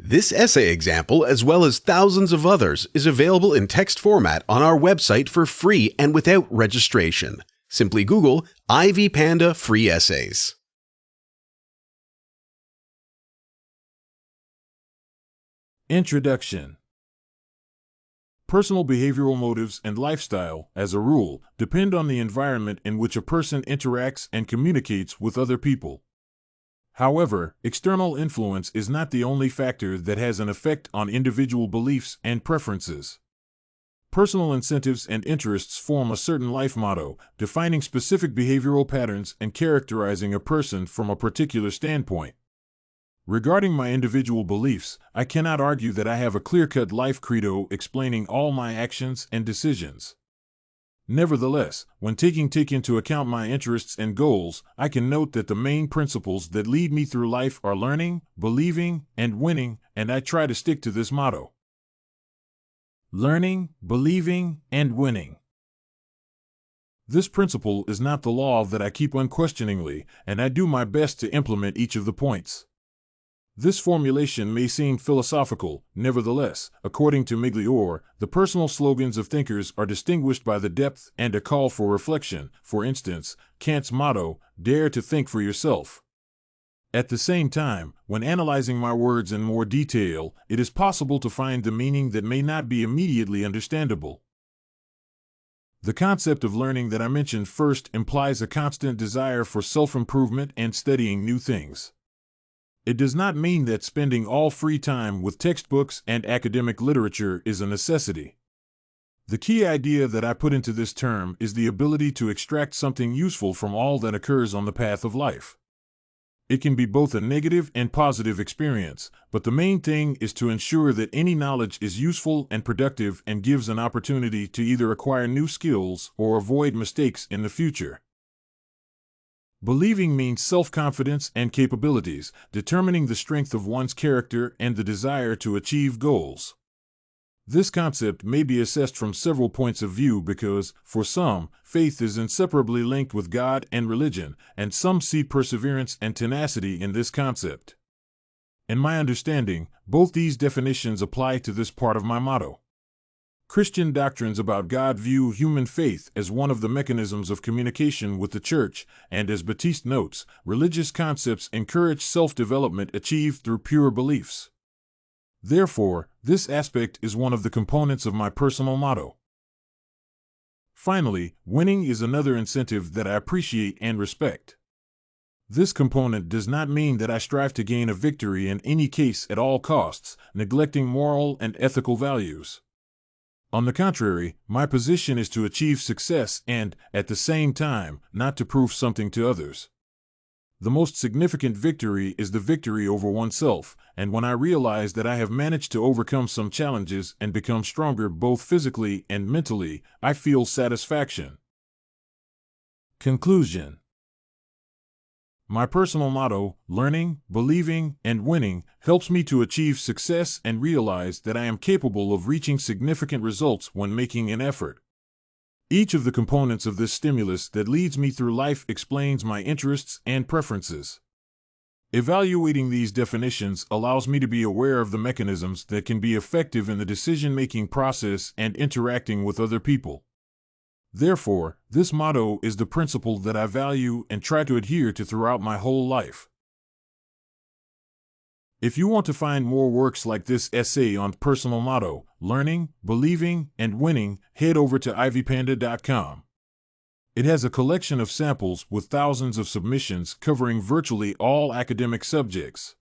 This essay example, as well as thousands of others, is available in text format on our website for free and without registration. Simply Google Ivy Panda Free Essays. Introduction. Personal behavioral motives and lifestyle, as a rule, depend on the environment in which a person interacts and communicates with other people. However, external influence is not the only factor that has an effect on individual beliefs and preferences. Personal incentives and interests form a certain life motto, defining specific behavioral patterns and characterizing a person from a particular standpoint. Regarding my individual beliefs, I cannot argue that I have a clear-cut life credo explaining all my actions and decisions. Nevertheless, when taking into account my interests and goals, I can note that the main principles that lead me through life are learning, believing, and winning, and I try to stick to this motto. Learning, believing, and winning. This principle is not the law that I keep unquestioningly, and I do my best to implement each of the points. This formulation may seem philosophical, nevertheless, according to Migliore, the personal slogans of thinkers are distinguished by the depth and a call for reflection. For instance, Kant's motto, "Dare to think for yourself." At the same time, when analyzing my words in more detail, it is possible to find the meaning that may not be immediately understandable. The concept of learning that I mentioned first implies a constant desire for self-improvement and studying new things. It does not mean that spending all free time with textbooks and academic literature is a necessity. The key idea that I put into this term is the ability to extract something useful from all that occurs on the path of life. It can be both a negative and positive experience, but the main thing is to ensure that any knowledge is useful and productive and gives an opportunity to either acquire new skills or avoid mistakes in the future. Believing means self-confidence and capabilities, determining the strength of one's character and the desire to achieve goals. This concept may be assessed from several points of view because, for some, faith is inseparably linked with God and religion, and some see perseverance and tenacity in this concept. In my understanding, both these definitions apply to this part of my motto. Christian doctrines about God view human faith as one of the mechanisms of communication with the Church, and as Battiste notes, religious concepts encourage self-development achieved through pure beliefs. Therefore, this aspect is one of the components of my personal motto. Finally, winning is another incentive that I appreciate and respect. This component does not mean that I strive to gain a victory in any case at all costs, neglecting moral and ethical values. On the contrary, my position is to achieve success and, at the same time, not to prove something to others. The most significant victory is the victory over oneself, and when I realize that I have managed to overcome some challenges and become stronger both physically and mentally, I feel satisfaction. Conclusion. My personal motto, learning, believing, and winning, helps me to achieve success and realize that I am capable of reaching significant results when making an effort. Each of the components of this stimulus that leads me through life explains my interests and preferences. Evaluating these definitions allows me to be aware of the mechanisms that can be effective in the decision-making process and interacting with other people. Therefore, this motto is the principle that I value and try to adhere to throughout my whole life. If you want to find more works like this essay on personal motto, learning, believing, and winning, head over to ivypanda.com. It has a collection of samples with thousands of submissions covering virtually all academic subjects.